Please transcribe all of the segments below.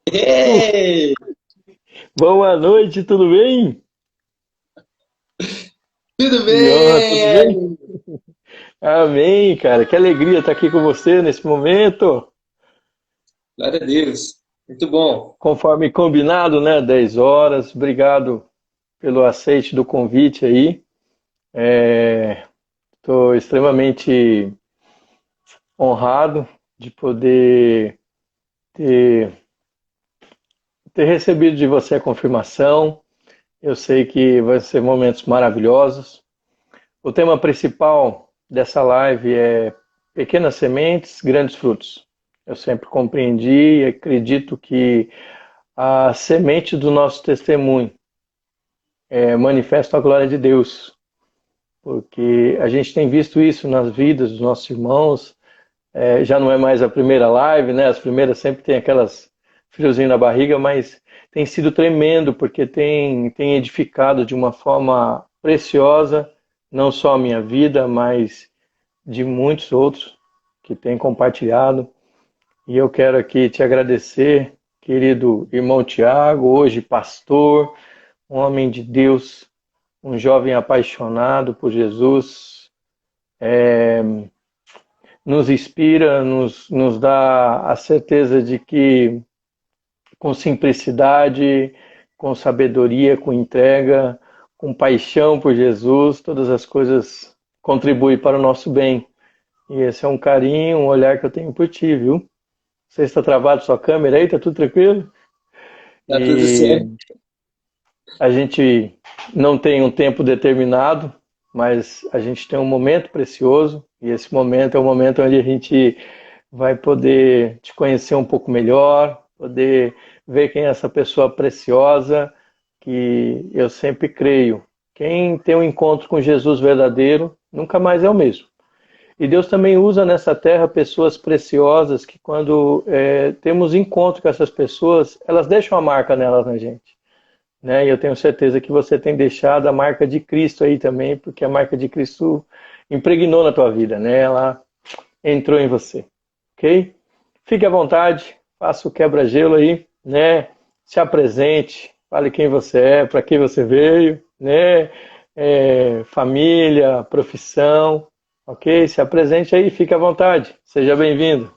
Tu- Ei, Boa noite, tudo bem? tudo Que honra, tudo bem? bem? Amém, cara. Que alegria estar aqui com você nesse momento. Glória a Deus. Muito bom. Conforme combinado, né? 10 horas. Obrigado pelo aceite do convite aí. Estou extremamente honrado de poder ter, ter recebido de você a confirmação. Eu sei que vai ser momentos maravilhosos. O tema principal dessa live é pequenas sementes, grandes frutos. Eu sempre compreendi e acredito que a semente do nosso testemunho manifesta a glória de Deus, porque a gente tem visto isso nas vidas dos nossos irmãos. Já não é mais a primeira live, né? As primeiras sempre tem aquelas friozinho na barriga, mas tem sido tremendo porque tem edificado de uma forma preciosa não só a minha vida, mas de muitos outros que têm compartilhado. E eu quero aqui te agradecer, querido irmão Tiago, hoje pastor, um homem de Deus, um jovem apaixonado por Jesus, nos inspira, nos dá a certeza de que com simplicidade, com sabedoria, com entrega, com paixão por Jesus, todas as coisas contribuem para o nosso bem. E esse é um carinho, um olhar que eu tenho por ti, viu? Você está travado sua câmera aí, tá tudo tranquilo? Tá tudo E certo. a gente não tem um tempo determinado, mas a gente tem um momento precioso, e esse momento é o momento onde a gente vai poder te conhecer um pouco melhor, poder ver quem é essa pessoa preciosa, que eu sempre creio. Quem tem um encontro com Jesus verdadeiro nunca mais é o mesmo. E Deus também usa nessa terra pessoas preciosas que, quando temos encontro com essas pessoas, elas deixam a marca nelas na gente. Né? E eu tenho certeza que você tem deixado a marca de Cristo aí também, porque a marca de Cristo impregnou na tua vida, né? Ela entrou em você, ok? Fique à vontade, faça o quebra-gelo aí, né? Se apresente, fale quem você é, para quem você veio, né? Família, profissão, ok? Se apresente aí, fique à vontade, seja bem-vindo.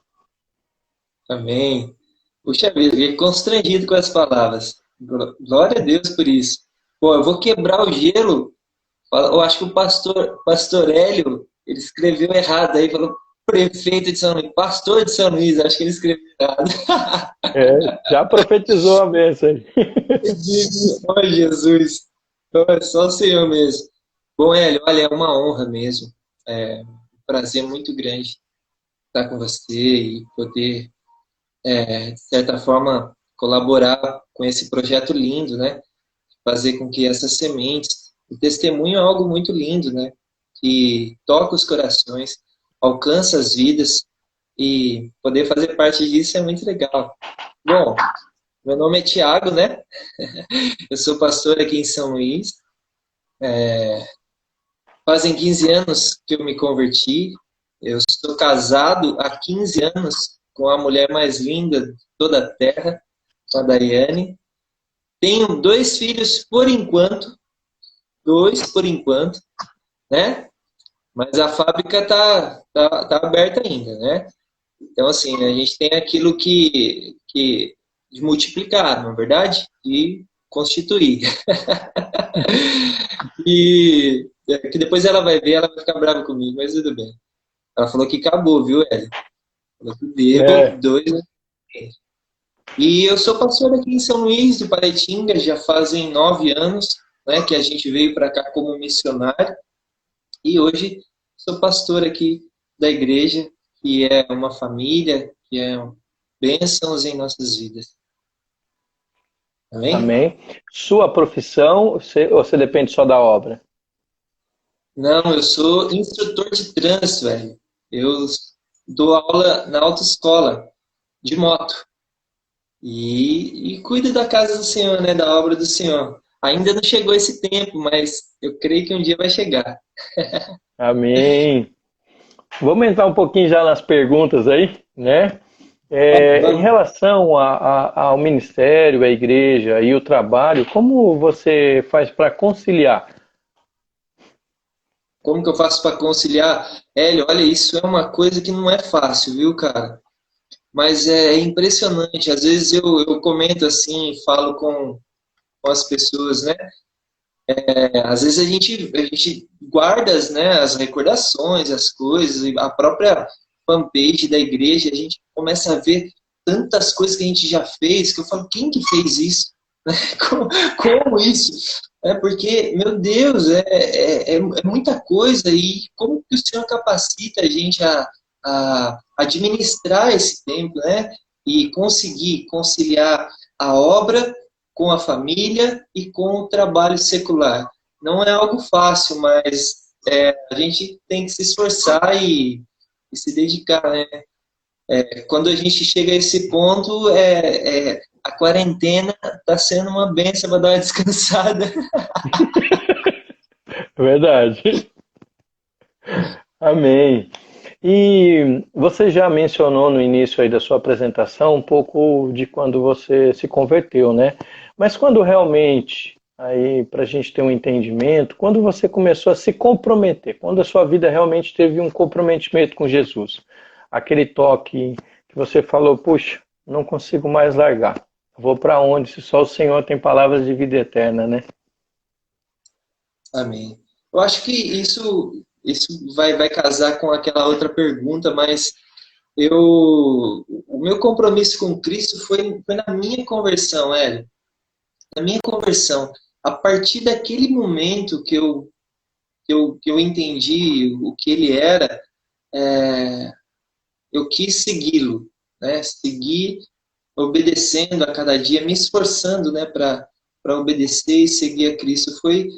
Amém. Puxa vida, fiquei constrangido com as palavras. Glória a Deus por isso. Pô, eu vou quebrar o gelo. Eu acho que o pastor Hélio, ele escreveu errado aí, falou prefeito de São Luís, pastor de São Luís, acho que ele escreveu errado. Já profetizou a bênção aí. Oh, Jesus. Oh, é só o Senhor mesmo. Bom, Hélio, olha, é uma honra mesmo. É um prazer muito grande estar com você e poder, de certa forma, colaborar com esse projeto lindo, né? Fazer com que essas sementes, o testemunho é algo muito lindo, né? Que toca os corações, alcança as vidas e poder fazer parte disso é muito legal. Bom, meu nome é Tiago, né? Eu sou pastor aqui em São Luís. Fazem 15 anos que eu me converti. Eu estou casado há 15 anos com a mulher mais linda de toda a terra, com a Daiane. Tenho dois filhos dois por enquanto, né? Mas a fábrica tá aberta ainda, né? Então, assim, a gente tem aquilo que de multiplicar, não é verdade? E constituir. E que depois ela vai ver, ela vai ficar brava comigo, mas tudo bem. Ela falou que acabou, viu, Ellen? Falou que deu É, dois. E eu sou pastor aqui em São Luís de Paraitinga, já fazem 9 anos, né, que a gente veio para cá como missionário. E hoje sou pastor aqui da igreja, que é uma família, que é bênçãos em nossas vidas. Amém? amém. Sua profissão, ou você depende só da obra? Não, eu sou instrutor de trânsito, velho. Eu dou aula na autoescola de moto. E cuido da casa do Senhor, né? Da obra do Senhor. Ainda não chegou esse tempo, mas eu creio que um dia vai chegar. Amém. Vamos entrar um pouquinho já nas perguntas aí, né? Em Vamos, relação ao ministério, à igreja e o trabalho, como você faz para conciliar? como que eu faço para conciliar? Hélio, olha, isso é uma coisa que não é fácil, viu, cara? Mas é impressionante. Às vezes eu comento assim, falo com as pessoas, né? Às vezes a gente guarda né, as recordações, as coisas, e a própria fanpage da igreja, a gente começa a ver tantas coisas que a gente já fez, que eu falo, quem que fez isso? Como isso? É porque, meu Deus, é muita coisa e como que o Senhor capacita a gente a administrar esse tempo, né? E conseguir conciliar a obra com a família e com o trabalho secular. Não é algo fácil, mas a gente tem que se esforçar e se dedicar, né? Quando a gente chega a esse ponto, a quarentena está sendo uma benção para dar uma descansada. Verdade. Amém. E você já mencionou no início aí da sua apresentação um pouco de quando você se converteu, né? Mas quando realmente, aí para a gente ter um entendimento, quando você começou a se comprometer, quando a sua vida realmente teve um comprometimento com Jesus, aquele toque que você falou, puxa, não consigo mais largar. Vou para onde se só o Senhor tem palavras de vida eterna, né? Amém. Eu acho que isso vai casar com aquela outra pergunta, mas o meu compromisso com Cristo foi na minha conversão, Hélio. Na minha conversão. A partir daquele momento que eu entendi o que ele era, é, eu quis segui-lo, né? Seguir obedecendo a cada dia, me esforçando, né, para obedecer e seguir a Cristo. Foi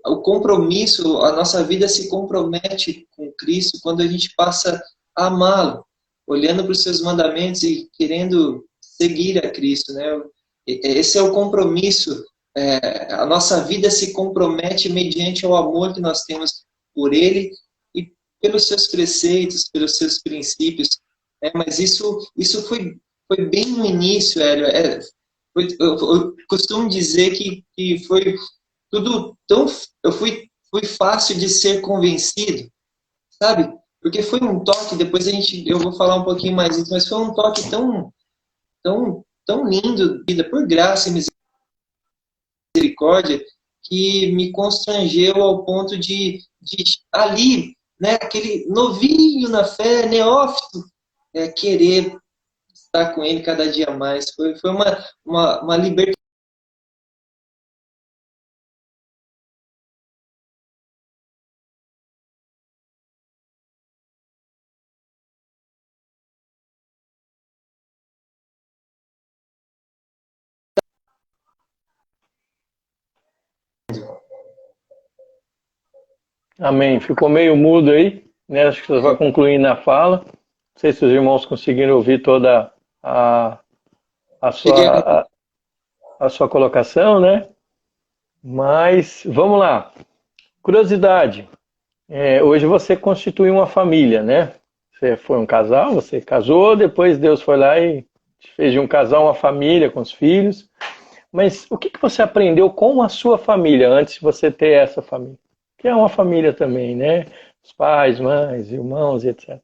o compromisso, a nossa vida se compromete com Cristo quando a gente passa a amá-lo, olhando para os seus mandamentos e querendo seguir a Cristo, né? Esse é o compromisso. A nossa vida se compromete mediante o amor que nós temos por Ele e pelos seus preceitos, pelos seus princípios. Mas isso foi bem no início, Hélio. Eu costumo dizer que foi tudo tão. Eu fui fácil de ser convencido, sabe? Porque foi um toque, depois eu vou falar um pouquinho mais disso, mas foi um toque tão lindo, vida por graça e misericórdia, que me constrangeu ao ponto de ali, né, aquele novinho na fé, neófito, querer estar com ele cada dia mais. Foi uma libertação. Amém. Ficou meio mudo aí, né? Acho que você vai concluir na fala. Não sei se os irmãos conseguiram ouvir toda a, a Cheguei a... sua, a sua colocação, né? Mas vamos lá. Curiosidade. Hoje você constitui uma família, né? Você foi um casal, você casou, depois Deus foi lá e te fez de um casal uma família com os filhos. Mas o que você aprendeu com a sua família antes de você ter essa família? Que é uma família também, né? Os pais, mães, irmãos, etc.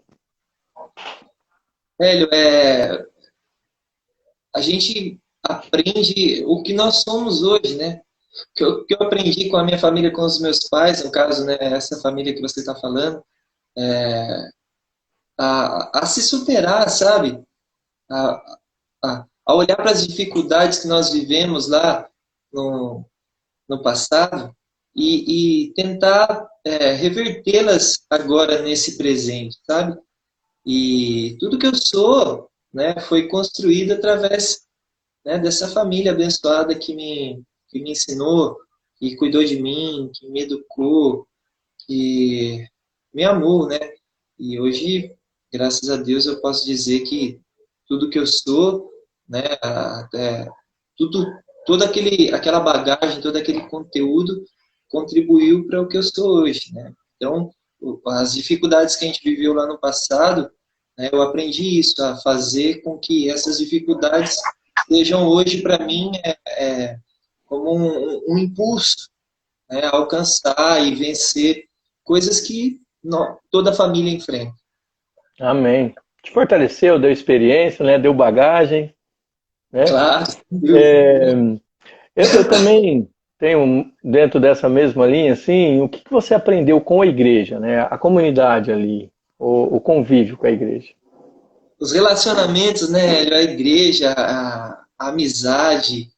Hélio, a gente aprende o que nós somos hoje, né? Que eu aprendi com a minha família, com os meus pais, no caso, né, essa família que você está falando, a se superar, sabe? A, a olhar para as dificuldades que nós vivemos lá no, no passado e tentar revertê-las agora nesse presente, sabe? E tudo que eu sou, né, foi construído através, né, dessa família abençoada que me ensinou, que cuidou de mim, que me educou, que me amou, né? E hoje, graças a Deus, eu posso dizer que tudo que eu sou, né, tudo, aquela bagagem, todo aquele conteúdo contribuiu para o que eu sou hoje, né? Então, as dificuldades que a gente viveu lá no passado, né? Eu aprendi isso, a fazer com que essas dificuldades sejam hoje para mim como um impulso, né? A alcançar e vencer coisas que toda família enfrenta. Amém. Te fortaleceu, deu experiência, né? Deu bagagem, né? Claro, É, eu também tenho, dentro dessa mesma linha, assim, o que que você aprendeu com a igreja, né? A comunidade ali, o convívio com a igreja. os relacionamentos, né? A igreja, a amizade,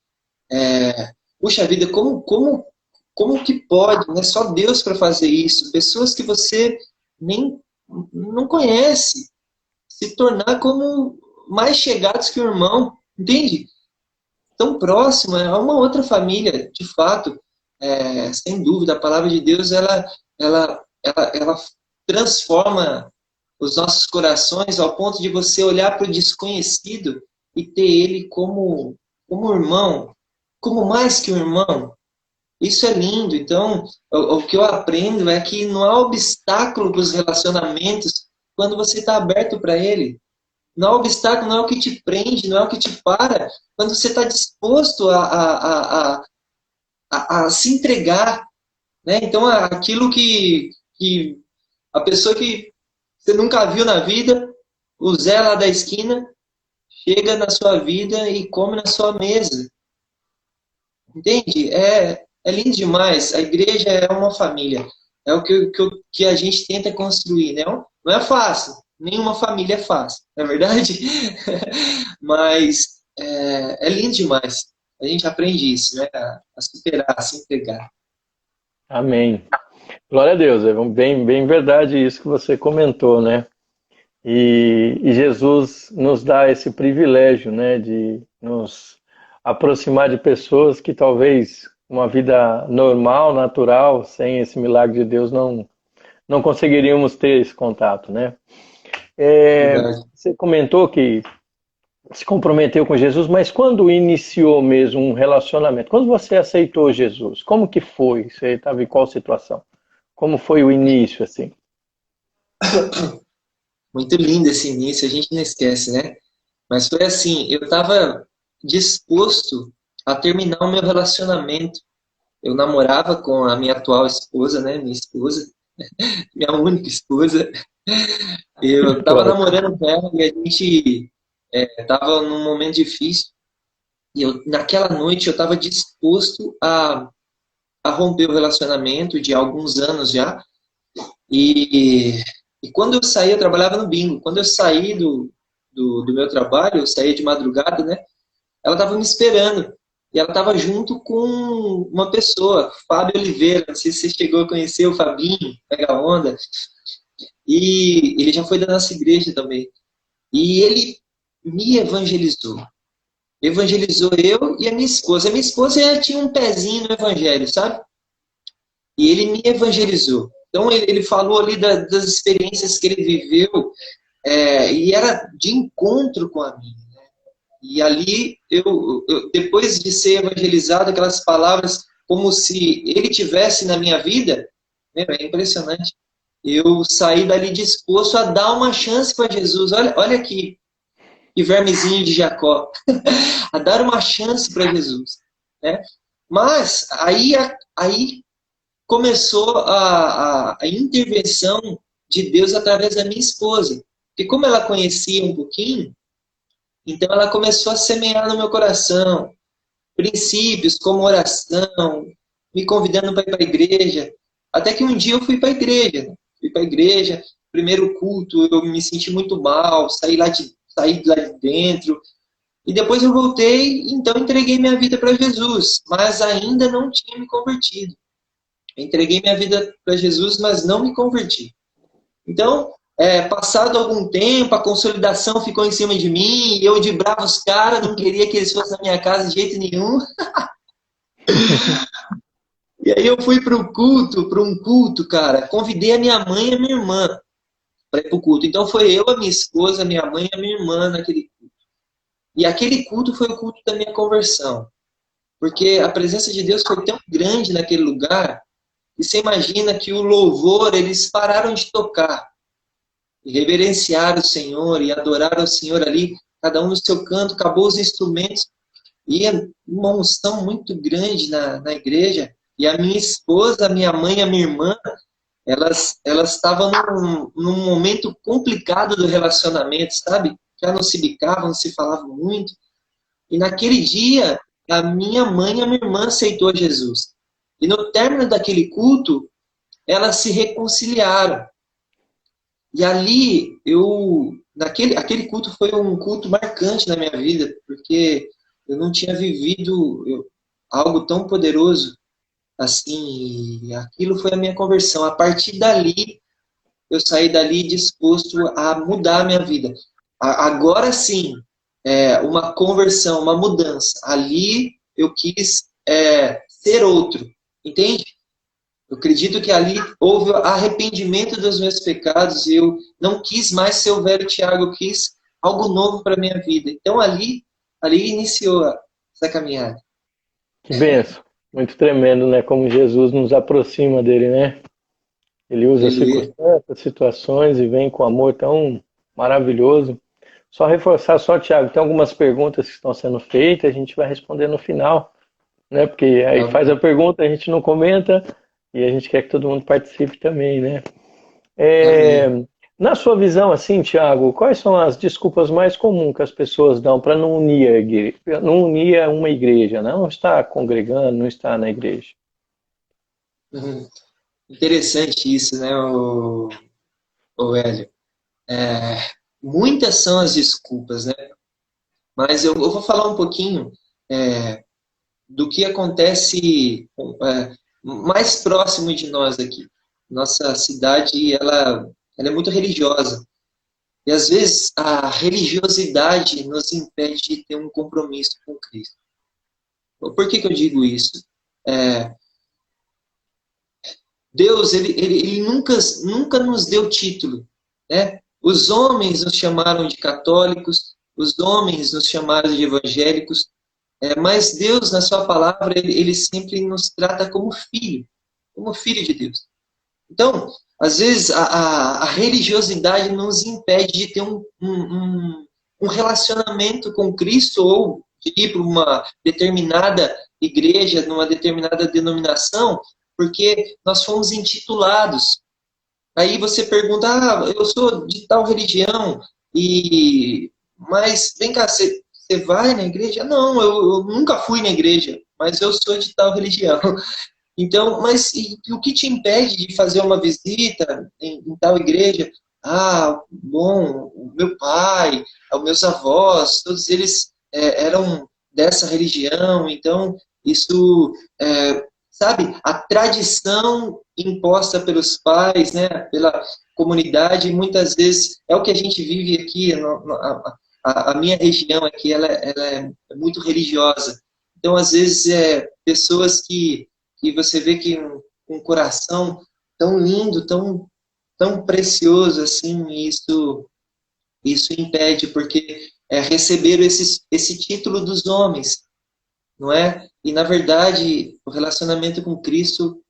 puxa vida, como que pode, né? Só Deus para fazer isso. Pessoas que você nem não conhece, se tornar como mais chegados que o irmão, entende? Tão próximo, é uma outra família, de fato, sem dúvida. A palavra de Deus, ela transforma os nossos corações ao ponto de você olhar para o desconhecido e ter ele como irmão, como mais que um irmão. Isso é lindo. Então, o que eu aprendo é que não há obstáculo para os relacionamentos quando você está aberto para ele. Não há obstáculo, não é o que te prende, não é o que te para. Quando você está disposto a se entregar, né? Então, aquilo que a pessoa que você nunca viu na vida, o Zé lá da esquina, chega na sua vida e come na sua mesa. Entende? É lindo demais. A igreja é uma família. É o que a gente tenta construir, né? Não é fácil. Nenhuma família é fácil, não é verdade? Mas é lindo demais. A gente aprende isso, né? A superar, a se entregar. Amém. Glória a Deus, é bem, bem verdade isso que você comentou, né? E Jesus nos dá esse privilégio, né, de nos aproximar de pessoas que talvez uma vida normal, natural, sem esse milagre de Deus, não conseguiríamos ter esse contato, né? Verdade. Você comentou que se comprometeu com Jesus, mas quando iniciou mesmo um relacionamento? Quando você aceitou Jesus? Como que foi? Você estava em qual situação? Como foi o início, assim? Muito lindo esse início, a gente não esquece, né? Mas foi assim, eu estava disposto a terminar o meu relacionamento. Eu namorava com a minha atual esposa, né? Minha esposa, minha única esposa. Eu estava Glória. namorando com ela e a gente estava num momento difícil. E naquela noite eu estava disposto a romper o relacionamento de alguns anos já. E, e quando eu saí, eu trabalhava no bingo. Quando eu saí do meu trabalho, eu saía de madrugada, né? Ela estava me esperando. E ela estava junto com uma pessoa, Fábio Oliveira. Não sei se você chegou a conhecer o Fabinho, pega a onda. E ele já foi da nossa igreja também. E ele me evangelizou. Evangelizou eu e a minha esposa. A minha esposa já tinha um pezinho no evangelho, sabe? E ele me evangelizou. Então ele falou ali das experiências que ele viveu e era de encontro com a minha. E ali, depois de ser evangelizado, aquelas palavras como se ele tivesse na minha vida, é impressionante. Eu saí dali disposto a dar uma chance para Jesus. Olha aqui, que vermezinho de Jacó. A dar uma chance para Jesus. Né? Mas aí começou a intervenção de Deus através da minha esposa. Porque como ela conhecia um pouquinho, então ela começou a semear no meu coração princípios como oração, me convidando para ir para a igreja. Até que um dia eu fui para a igreja. Né? Fui para a igreja, primeiro culto, eu me senti muito mal, saí lá de dentro. E depois eu voltei, então entreguei minha vida para Jesus, mas ainda não tinha me convertido. Entreguei minha vida para Jesus, mas não me converti. Então, passado algum tempo, a consolidação ficou em cima de mim, e eu de bravos caras, não queria que eles fossem na minha casa de jeito nenhum. E aí eu fui para um culto, cara. Convidei a minha mãe e a minha irmã para ir para o culto. Então foi eu, a minha esposa, a minha mãe e a minha irmã naquele culto. E aquele culto foi o culto da minha conversão. Porque a presença de Deus foi tão grande naquele lugar, e você imagina que o louvor, eles pararam de tocar. reverenciar o Senhor e adorar o Senhor ali, cada um no seu canto, acabou os instrumentos, e uma unção muito grande na igreja. E a minha esposa, a minha mãe, a minha irmã, elas estavam num momento complicado do relacionamento, sabe? Já não se bicavam, não se falavam muito. E naquele dia, a minha mãe e a minha irmã aceitou Jesus. E no término daquele culto, elas se reconciliaram. E ali, aquele culto foi um culto marcante na minha vida, porque eu não tinha vivido algo tão poderoso assim, e aquilo foi a minha conversão. A partir dali, eu saí dali disposto a mudar a minha vida. Agora sim, uma conversão, uma mudança. Ali eu quis ser outro, entende? Eu acredito que ali houve arrependimento dos meus pecados e eu não quis mais ser o velho Tiago, eu quis algo novo para a minha vida. Então ali iniciou essa caminhada. Que benção. Muito tremendo, né? Como Jesus nos aproxima dele, né? Ele usa Aleluia. circunstâncias, situações e vem com amor tão maravilhoso. Só reforçar, só, Tiago, tem algumas perguntas que estão sendo feitas, a gente vai responder no final, né? Porque aí Tá faz a bom. pergunta, a gente não comenta e a gente quer que todo mundo participe também, né? Amém. Na sua visão, assim, Tiago, quais são as desculpas mais comuns que as pessoas dão para não unir a igreja, não unir a uma igreja, né? Não estar congregando, não estar na igreja? Uhum. Interessante isso, né, o Hélio? Muitas são as desculpas, né? Mas eu vou falar um pouquinho do que acontece mais próximo de nós aqui. Nossa cidade, ela é muito religiosa. E às vezes a religiosidade nos impede de ter um compromisso com Cristo. Por que eu digo isso? É, Deus, ele nunca nos deu título, né? Os homens nos chamaram de católicos, os homens nos chamaram de evangélicos, mas Deus, na sua palavra, ele sempre nos trata como filho de Deus. Então, às vezes, a religiosidade nos impede de ter um relacionamento com Cristo ou de ir para uma determinada igreja, numa determinada denominação, porque nós fomos intitulados. Aí você pergunta, eu sou de tal religião, mas vem cá, você vai na igreja? Não, eu nunca fui na igreja, mas eu sou de tal religião. Então, mas e o que te impede de fazer uma visita em tal igreja? Bom, o meu pai, os meus avós, todos eles eram dessa religião, então isso, sabe, a tradição imposta pelos pais, né, pela comunidade, muitas vezes é o que a gente vive aqui, a minha região aqui, ela é muito religiosa. Então, às vezes, pessoas que você vê que um coração tão lindo, tão precioso assim, isso impede, porque receberam esse título dos homens, não é? E na verdade, o relacionamento com Cristo,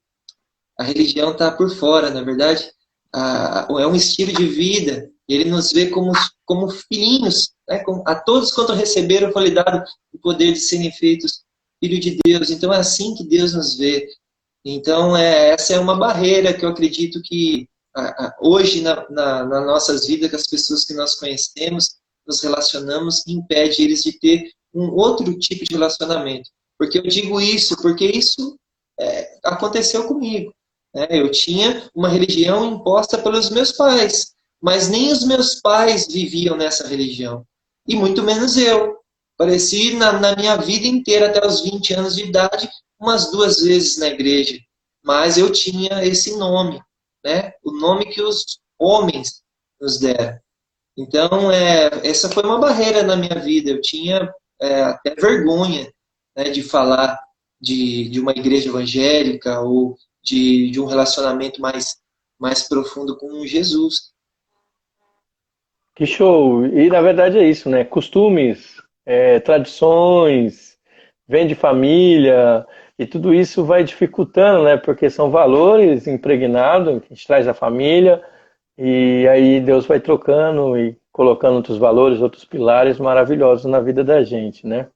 a religião está por fora, na verdade, é um estilo de vida. Ele nos vê como filhinhos, né? A todos quanto receberam foi lhe dado o poder de serem feitos filho de Deus. Então é assim que Deus nos vê. Então, essa é uma barreira que eu acredito que hoje nas nossas vidas, que as pessoas que nós conhecemos, nos relacionamos, impede eles de ter um outro tipo de relacionamento. Porque eu digo isso, porque isso aconteceu comigo. Né? Eu tinha uma religião imposta pelos meus pais, mas nem os meus pais viviam nessa religião. E muito menos eu. Apareci na minha vida inteira, até os 20 anos de idade, umas 2 vezes na igreja, mas eu tinha esse nome, né? O nome que os homens nos deram. Então, essa foi uma barreira na minha vida. Eu tinha até vergonha, né, de falar de uma igreja evangélica ou de um relacionamento mais profundo com Jesus. Que show! E na verdade é isso, né? Costumes, tradições, vem de família, e tudo isso vai dificultando, né? Porque são valores impregnados que a gente traz da família, E aí Deus vai trocando e colocando outros valores, outros pilares maravilhosos na vida da gente, né?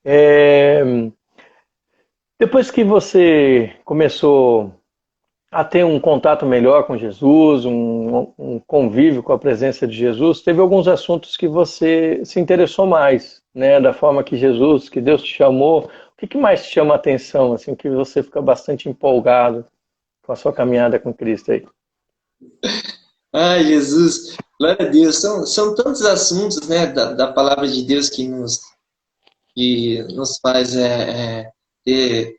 É, depois que você começou a ter um contato melhor com Jesus, um convívio com a presença de Jesus, teve alguns assuntos que você se interessou mais, né? Da forma que Jesus, que Deus te chamou. O que mais te chama a atenção, assim, que você fica bastante empolgado com a sua caminhada com Cristo aí? Ai, Jesus, glória a Deus. São tantos assuntos, né, da palavra de Deus que nos faz ter,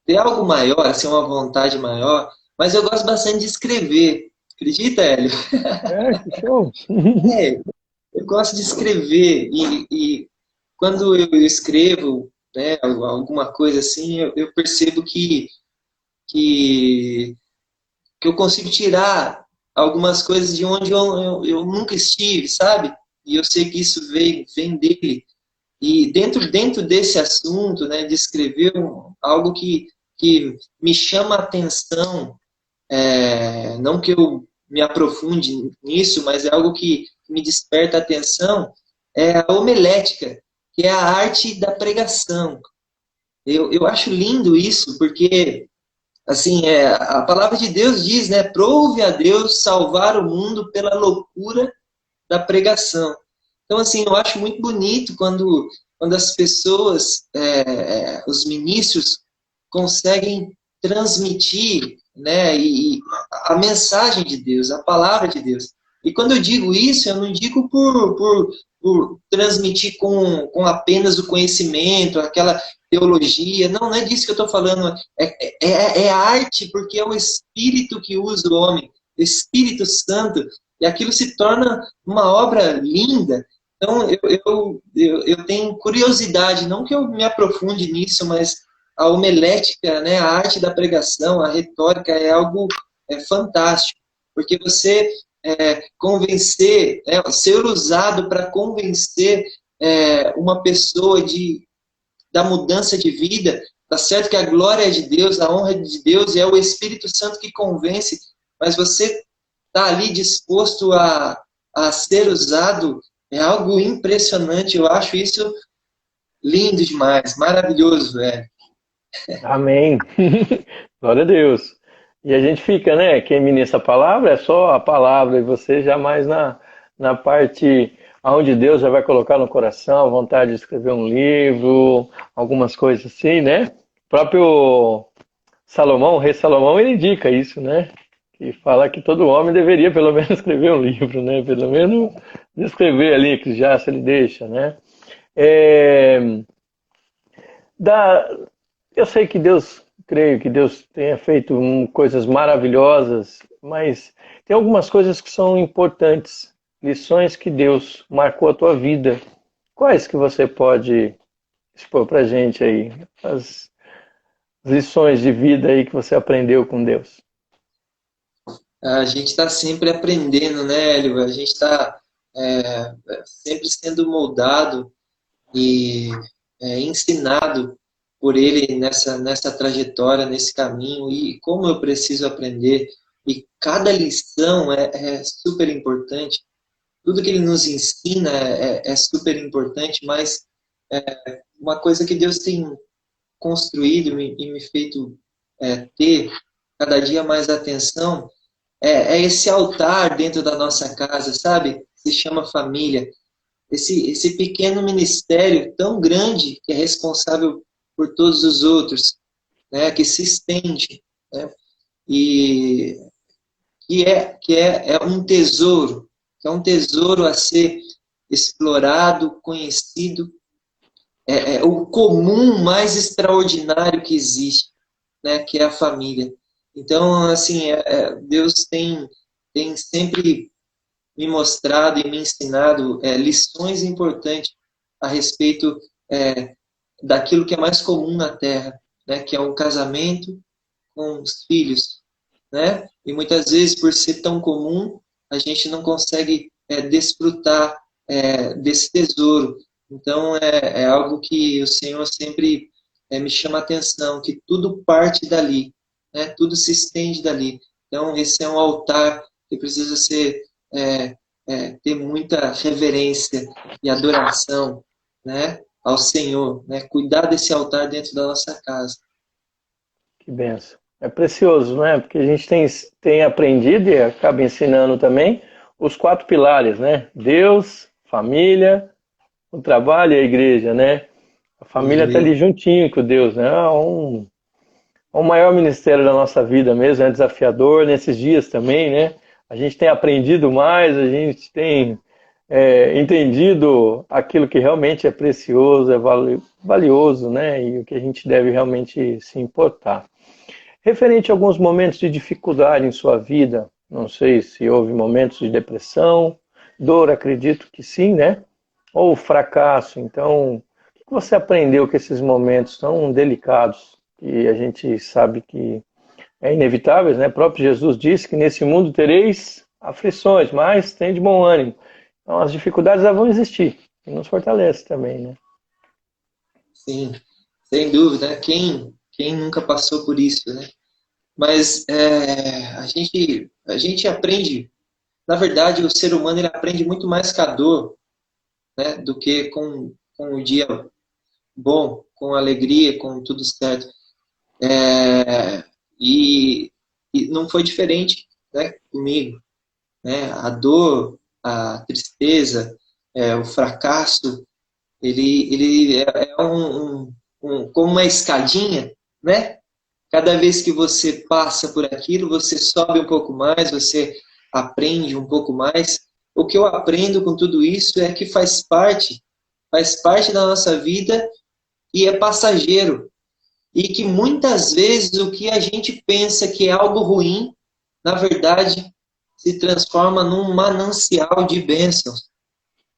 ter algo maior, assim, uma vontade maior. Mas eu gosto bastante de escrever. Acredita, Hélio? É, que show! É, eu gosto de escrever e quando eu escrevo, né, alguma coisa assim, eu percebo que, que eu consigo tirar algumas coisas de onde eu nunca estive, sabe? E eu sei que isso vem dele. E dentro desse assunto, né, de escrever algo que me chama a atenção, não que eu me aprofunde nisso, mas é algo que me desperta a atenção, é a homilética, que é a arte da pregação. Eu acho lindo isso, porque assim, a palavra de Deus diz, né? Prove a Deus salvar o mundo pela loucura da pregação. Então, assim, eu acho muito bonito quando as pessoas, os ministros, conseguem transmitir, né, a mensagem de Deus, a palavra de Deus. E quando eu digo isso, eu não digo por transmitir com apenas o conhecimento, aquela teologia. Não é disso que eu estou falando. É arte, porque é o Espírito que usa o homem, o Espírito Santo, e aquilo se torna uma obra linda. Então, eu tenho curiosidade, não que eu me aprofunde nisso, mas a homilética, né, a arte da pregação, a retórica é algo fantástico, porque você convencer, ser usado para convencer uma pessoa da mudança de vida, tá certo que a glória é de Deus, a honra é de Deus, e é o Espírito Santo que convence, mas você está ali disposto a ser usado, é algo impressionante. Eu acho isso lindo demais, maravilhoso, velho. Amém. Glória a Deus. E a gente fica, né? Quem ministra a palavra é só a palavra, e você jamais na parte onde Deus já vai colocar no coração, a vontade de escrever um livro, algumas coisas assim, né? O próprio Salomão, o rei Salomão, ele indica isso, né? Que fala que todo homem deveria pelo menos escrever um livro, né? Pelo menos descrever ali, que já se ele deixa, né? É, da, eu sei que Deus, creio que Deus tenha feito coisas maravilhosas, mas tem algumas coisas que são importantes, lições que Deus marcou a tua vida. Quais que você pode expor pra gente aí? As lições de vida aí que você aprendeu com Deus. A gente está sempre aprendendo, né, Hélio? A gente está sempre sendo moldado e ensinado por ele nessa trajetória, nesse caminho, e como eu preciso aprender. E cada lição é super importante. Tudo que ele nos ensina é super importante, mas uma coisa que Deus tem construído e me feito ter cada dia mais atenção é esse altar dentro da nossa casa, sabe? Se chama família. Esse pequeno ministério tão grande que é responsável por todos os outros, né? Que se estende, né? E é um tesouro, é um tesouro a ser explorado, conhecido, é o comum mais extraordinário que existe, né, que é a família. Então, assim, Deus tem sempre me mostrado e me ensinado lições importantes a respeito daquilo que é mais comum na Terra, né, que é um casamento com os filhos, né? E muitas vezes, por ser tão comum, a gente não consegue desfrutar desse tesouro. Então, é algo que o Senhor sempre me chama a atenção, que tudo parte dali, né? Tudo se estende dali. Então, esse é um altar que precisa ser, ter muita reverência e adoração, né, ao Senhor, né, cuidar desse altar dentro da nossa casa. Que benção. É precioso, não é? Porque a gente tem aprendido e acaba ensinando também os 4 pilares, né? Deus, família, o trabalho e a igreja, né? A família está ali juntinho com Deus, né? É um maior ministério da nossa vida mesmo, é desafiador nesses dias também, né? A gente tem aprendido mais, a gente tem entendido aquilo que realmente é precioso, é valioso, né? E o que a gente deve realmente se importar. Referente a alguns momentos de dificuldade em sua vida, não sei se houve momentos de depressão, dor, acredito que sim, né? Ou fracasso. Então, o que você aprendeu com esses momentos tão delicados, que a gente sabe que é inevitáveis, né? O próprio Jesus disse que nesse mundo tereis aflições, mas tem de bom ânimo. Então, as dificuldades vão existir e nos fortalece também, né? Sim, sem dúvida, né? Quem nunca passou por isso, né? Mas a gente aprende, na verdade, o ser humano ele aprende muito mais com a dor, né, do que com o dia bom, com alegria, com tudo certo. É, e não foi diferente, né, comigo, né? A dor, a tristeza, o fracasso, ele é como uma escadinha, né? Cada vez que você passa por aquilo, você sobe um pouco mais, você aprende um pouco mais. O que eu aprendo com tudo isso é que faz parte da nossa vida e é passageiro. E que muitas vezes o que a gente pensa que é algo ruim, na verdade, se transforma num manancial de bênçãos.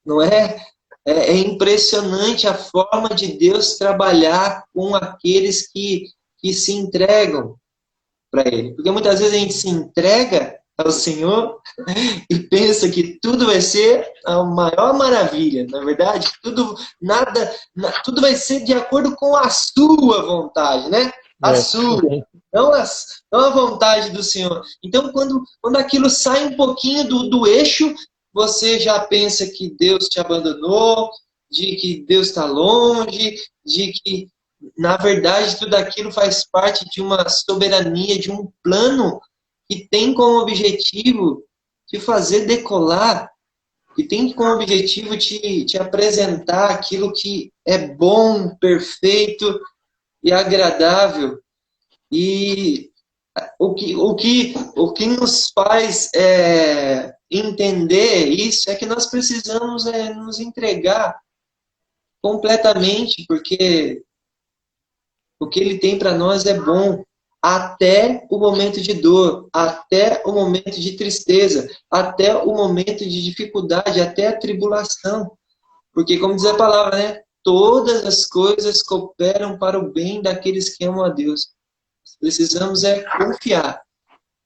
Não é? É impressionante a forma de Deus trabalhar com aqueles que se entregam para Ele. Porque muitas vezes a gente se entrega ao Senhor e pensa que tudo vai ser a maior maravilha, na verdade, tudo vai ser de acordo com a sua vontade, né? A sua, não a vontade do Senhor. Então, quando aquilo sai um pouquinho do eixo, você já pensa que Deus te abandonou, de que Deus está longe, de que, na verdade, tudo aquilo faz parte de uma soberania, de um plano que tem como objetivo te fazer decolar, que tem como objetivo te apresentar aquilo que é bom, perfeito e agradável. E o que nos faz entender isso é que nós precisamos nos entregar completamente, porque o que ele tem para nós é bom, até o momento de dor, até o momento de tristeza, até o momento de dificuldade, até a tribulação. Porque, como diz a palavra, né? Todas as coisas cooperam para o bem daqueles que amam a Deus. Precisamos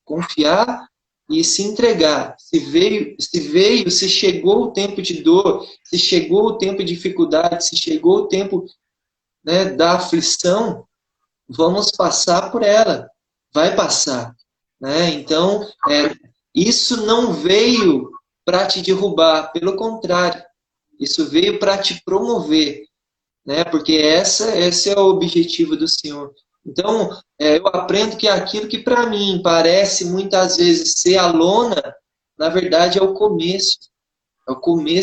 confiar e se entregar. Se chegou o tempo de dor, se chegou o tempo de dificuldade, se chegou o tempo, né, da aflição, vamos passar por ela, vai passar, né? Então, isso não veio para te derrubar, pelo contrário, isso veio para te promover, né? Porque esse é o objetivo do Senhor. Então, eu aprendo que aquilo que para mim parece muitas vezes ser a lona, na verdade é o começo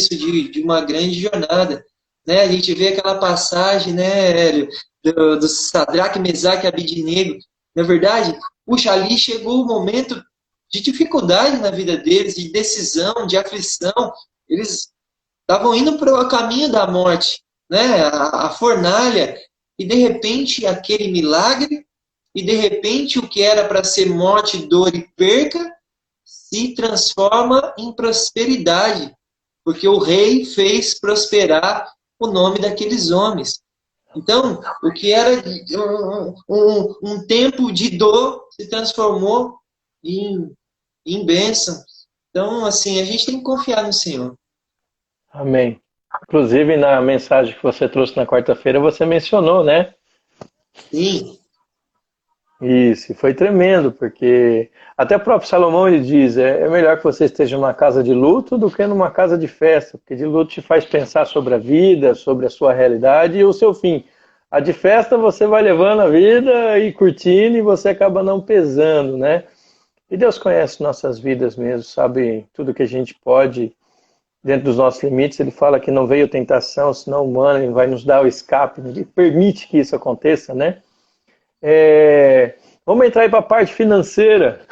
de uma grande jornada, né? A gente vê aquela passagem, né, Hélio, do Sadraque, Mesaque e Abidnego. Na verdade, puxa, ali chegou o momento de dificuldade na vida deles, de decisão, de aflição. Eles estavam indo para o caminho da morte, né? A fornalha, e de repente aquele milagre, e de repente o que era para ser morte, dor e perca, se transforma em prosperidade, porque o rei fez prosperar o nome daqueles homens. Então, o que era um tempo de dor se transformou em bênção. Então, assim, a gente tem que confiar no Senhor. Amém. Inclusive, na mensagem que você trouxe na quarta-feira, você mencionou, né? Sim. Isso, e foi tremendo, porque até o próprio Salomão ele diz, é melhor que você esteja numa casa de luto do que numa casa de festa, porque de luto te faz pensar sobre a vida, sobre a sua realidade e o seu fim. A de festa você vai levando a vida e curtindo e você acaba não pesando, né? E Deus conhece nossas vidas mesmo, sabe tudo que a gente pode dentro dos nossos limites. Ele fala que não veio tentação, senão humana, ele vai nos dar o escape, ele permite que isso aconteça, né? Vamos entrar aí para a parte financeira.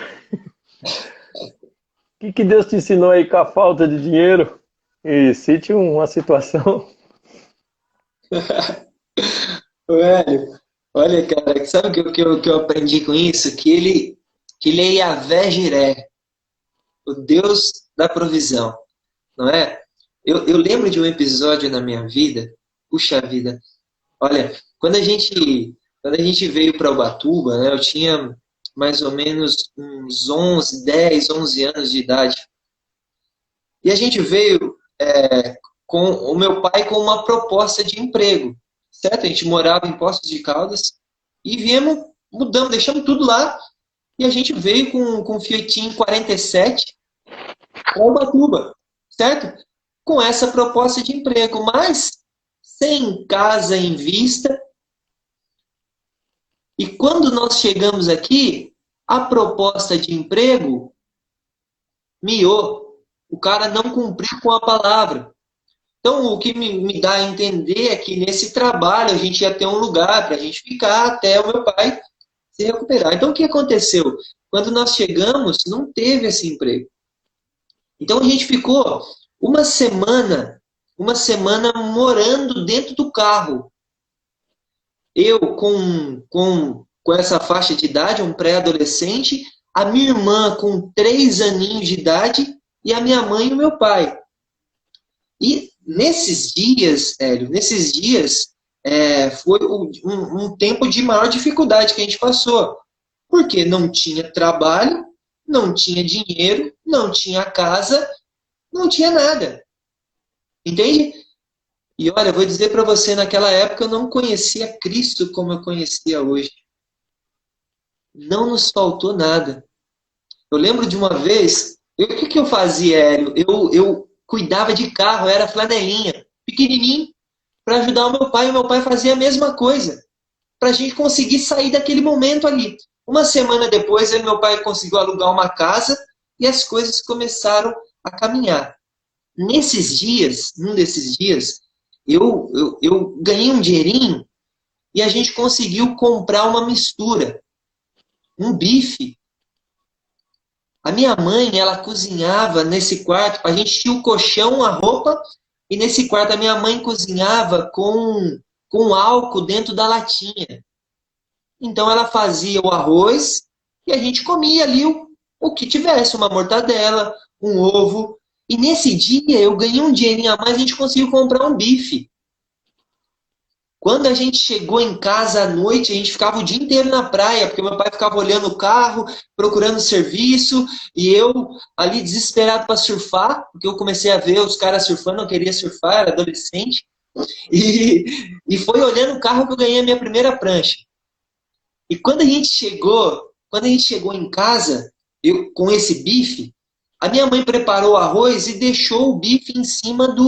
O que Deus te ensinou aí com a falta de dinheiro? E cite uma situação. Velho, olha, cara, sabe o que eu aprendi com isso? Que ele é Yahvé Jiré, o Deus da provisão, não é? Eu lembro de um episódio na minha vida, puxa vida, olha, quando a gente veio para Ubatuba, né, eu tinha mais ou menos uns 11, 10, 11 anos de idade. E a gente veio com o meu pai com uma proposta de emprego, certo? A gente morava em Poços de Caldas e viemos, mudamos, deixamos tudo lá e a gente veio com um Fiatinho 47 para Ubatuba, certo? Com essa proposta de emprego, mas sem casa em vista. E quando nós chegamos aqui, a proposta de emprego miou. O cara não cumpriu com a palavra. Então, o que me dá a entender é que nesse trabalho a gente ia ter um lugar para a gente ficar até o meu pai se recuperar. Então, o que aconteceu? Quando nós chegamos, não teve esse emprego. Então, a gente ficou uma semana morando dentro do carro. Eu com essa faixa de idade, um pré-adolescente, a minha irmã com 3 aninhos de idade e a minha mãe e o meu pai. E nesses dias, Hélio, foi um tempo de maior dificuldade que a gente passou. Porque não tinha trabalho, não tinha dinheiro, não tinha casa, não tinha nada. Entende? E olha, eu vou dizer para você, naquela época eu não conhecia Cristo como eu conhecia hoje. Não nos faltou nada. Eu lembro de uma vez, o que eu fazia, Hélio? Eu cuidava de carro, eu era flanelinha, pequenininho, para ajudar o meu pai. O meu pai fazia a mesma coisa, para a gente conseguir sair daquele momento ali. Uma semana depois, meu pai conseguiu alugar uma casa e as coisas começaram a caminhar. Num desses dias, eu ganhei um dinheirinho e a gente conseguiu comprar uma mistura, um bife. A minha mãe, ela cozinhava nesse quarto, a gente tinha o colchão, a roupa, e nesse quarto a minha mãe cozinhava com álcool dentro da latinha. Então ela fazia o arroz e a gente comia ali o que tivesse, uma mortadela, um ovo. E nesse dia eu ganhei um dinheirinho a mais, a gente conseguiu comprar um bife. Quando a gente chegou em casa à noite, a gente ficava o dia inteiro na praia, porque meu pai ficava olhando o carro, procurando serviço, e eu ali desesperado para surfar, porque eu comecei a ver os caras surfando, eu queria surfar, era adolescente, e foi olhando o carro que eu ganhei a minha primeira prancha. E quando a gente chegou em casa, com esse bife, a minha mãe preparou o arroz e deixou o bife em cima de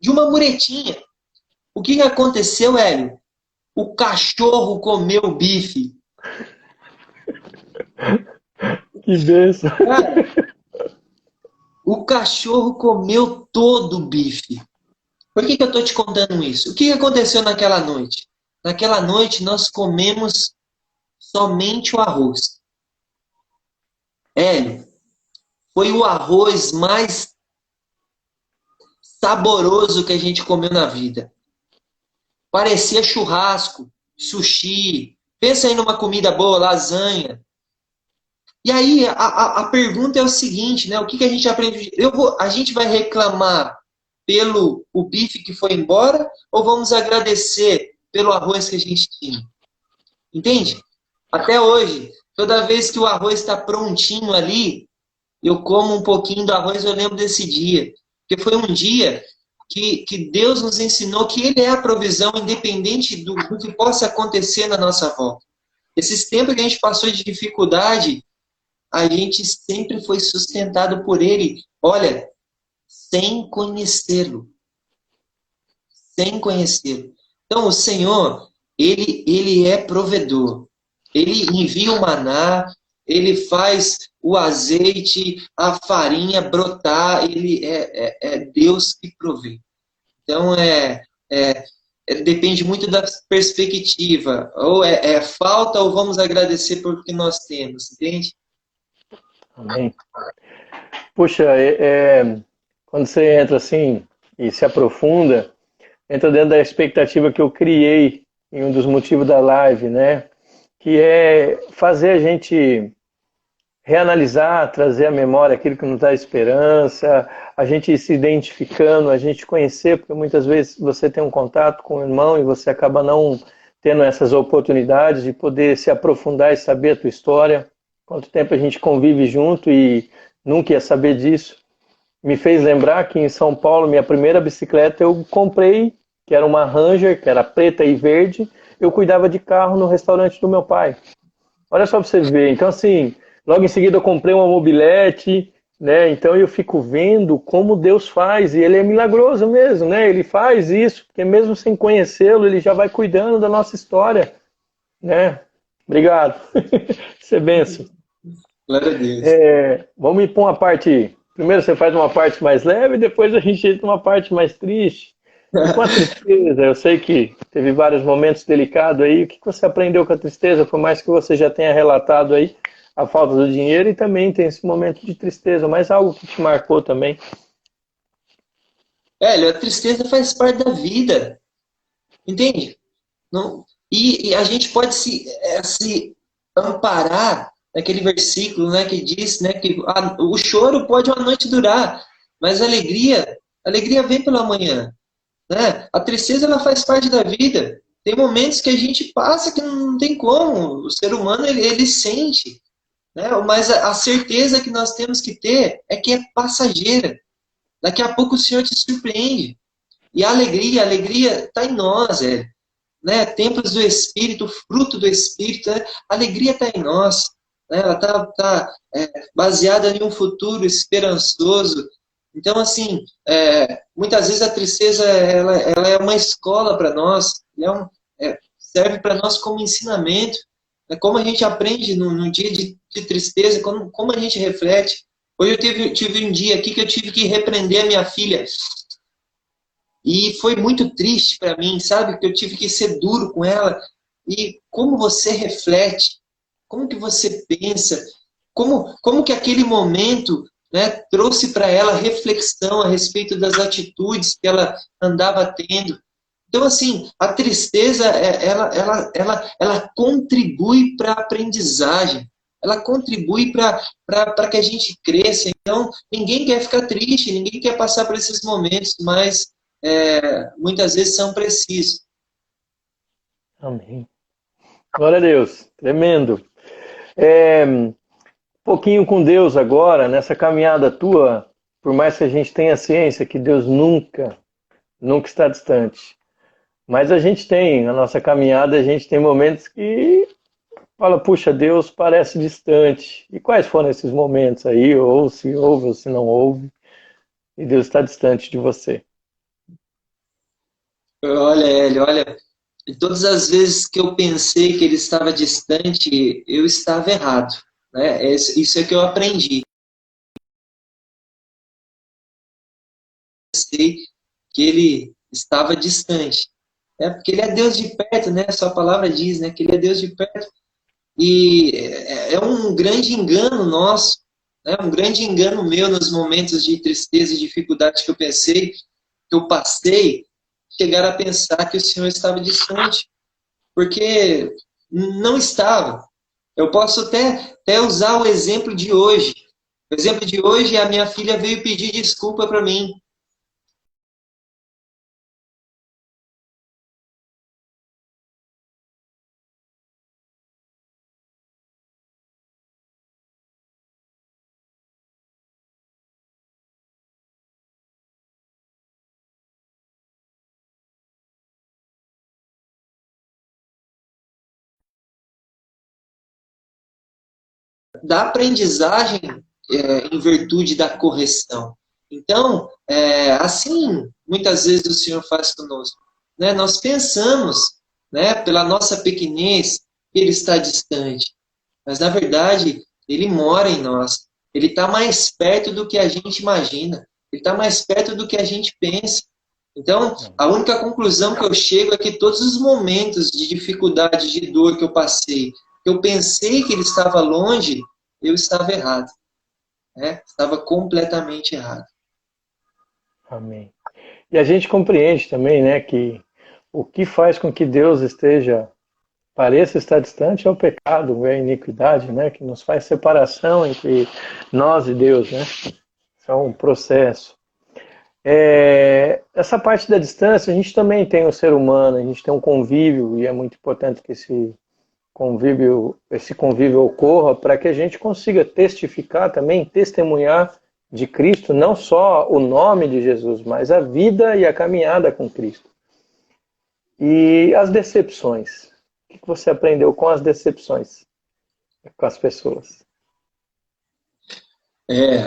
uma muretinha. O que aconteceu, Hélio? O cachorro comeu o bife. Que benção. Cara, o cachorro comeu todo o bife. Por que eu estou te contando isso? O que aconteceu naquela noite? Naquela noite nós comemos somente o arroz. Hélio, foi o arroz mais saboroso que a gente comeu na vida. Parecia churrasco, sushi. Pensa aí numa comida boa, lasanha. E aí a pergunta é o seguinte, né? O que a gente aprende? A gente vai reclamar pelo o bife que foi embora ou vamos agradecer pelo arroz que a gente tinha? Entende? Até hoje, toda vez que o arroz está prontinho ali, eu como um pouquinho do arroz, eu lembro desse dia. Porque foi um dia que Deus nos ensinou que Ele é a provisão, independente do que possa acontecer na nossa volta. Esses tempos que a gente passou de dificuldade, a gente sempre foi sustentado por Ele. Olha, sem conhecê-lo. Sem conhecê-lo. Então, o Senhor, ele é provedor. Ele envia o maná, ele faz o azeite, a farinha brotar, ele é Deus que provê. Então, depende muito da perspectiva. Ou é falta ou vamos agradecer pelo que nós temos, entende? Amém. Puxa, quando você entra assim e se aprofunda, entra dentro da expectativa que eu criei em um dos motivos da live, né? Que é fazer a gente reanalisar, trazer à memória aquilo que nos dá esperança, a gente ir se identificando, a gente conhecer, porque muitas vezes você tem um contato com o irmão e você acaba não tendo essas oportunidades de poder se aprofundar e saber a tua história. Quanto tempo a gente convive junto e nunca ia saber disso. Me fez lembrar que em São Paulo, minha primeira bicicleta eu comprei, que era uma Ranger, que era preta e verde, eu cuidava de carro no restaurante do meu pai. Olha só para você ver. Então, assim, logo em seguida eu comprei uma mobilete, né? Então eu fico vendo como Deus faz, e Ele é milagroso mesmo, né? Ele faz isso, porque mesmo sem conhecê-lo, Ele já vai cuidando da nossa história, né? Obrigado. Você é benção. Glória a Deus. Vamos ir para uma parte. Primeiro você faz uma parte mais leve, depois a gente entra numa parte mais triste. E com a tristeza, eu sei que teve vários momentos delicados aí. O que você aprendeu com a tristeza? Por mais que você já tenha relatado aí a falta do dinheiro e também tem esse momento de tristeza, mas algo que te marcou também. Velho, a tristeza faz parte da vida, entende? Não, e a gente pode se amparar naquele versículo, né, que diz, né, que o choro pode uma noite durar, mas a alegria vem pela manhã, né? A tristeza ela faz parte da vida. Tem momentos que a gente passa que não tem como. O ser humano ele sente, né? Mas a certeza que nós temos que ter é que é passageira. Daqui a pouco o Senhor te surpreende. E a alegria está em nós, né? Templos do Espírito, fruto do Espírito, né? A alegria está em nós, né? Ela está baseada em um futuro esperançoso. Então, assim, muitas vezes a tristeza ela é uma escola para nós, serve para nós como ensinamento. Né? Como a gente aprende num dia de tristeza, como a gente reflete. Hoje eu tive um dia aqui que eu tive que repreender a minha filha. E foi muito triste para mim, sabe? Que eu tive que ser duro com ela. E como você reflete, como que você pensa, como que aquele momento, né, trouxe para ela reflexão a respeito das atitudes que ela andava tendo. Então, assim, a tristeza, ela contribui para a aprendizagem, ela contribui para que a gente cresça. Então, ninguém quer ficar triste, ninguém quer passar por esses momentos, mas muitas vezes são precisos. Amém. Glória a Deus. Tremendo. Um pouquinho com Deus agora, nessa caminhada tua, por mais que a gente tenha ciência que Deus nunca está distante. Mas a gente tem, na nossa caminhada, a gente tem momentos que fala, puxa, Deus parece distante. E quais foram esses momentos aí? Ou se houve ou se não houve, e Deus está distante de você. Olha, Hélio, olha, e todas as vezes que eu pensei que ele estava distante, eu estava errado. Né? Isso é que eu aprendi. Sei que ele estava distante. Né? Porque ele é Deus de perto, né? Sua palavra diz, né? Que ele é Deus de perto. E é um grande engano nosso, né? Um grande engano meu nos momentos de tristeza e dificuldade que eu pensei, que eu passei, chegar a pensar que o Senhor estava distante. Porque não estava. Eu posso até usar o exemplo de hoje. O exemplo de hoje, a minha filha veio pedir desculpa para mim. da aprendizagem em virtude da correção. Então, assim, muitas vezes o Senhor faz conosco. Né? Nós pensamos, né, pela nossa pequenez, que Ele está distante. Mas, na verdade, Ele mora em nós. Ele está mais perto do que a gente imagina. Ele está mais perto do que a gente pensa. Então, a única conclusão que eu chego é que todos os momentos de dificuldade, de dor que eu passei, que eu pensei que Ele estava longe, eu estava errado. Né? Estava completamente errado. Amém. E a gente compreende também, né, que o que faz com que Deus pareça estar distante é o pecado, é a iniquidade, né, que nos faz separação entre nós e Deus, né? Isso é um processo. Essa parte da distância, a gente também tem o ser humano, a gente tem um convívio, e é muito importante que esse convívio ocorra para que a gente consiga testificar também, testemunhar de Cristo, não só o nome de Jesus, mas a vida e a caminhada com Cristo. E as decepções. O que você aprendeu com as decepções com as pessoas? É,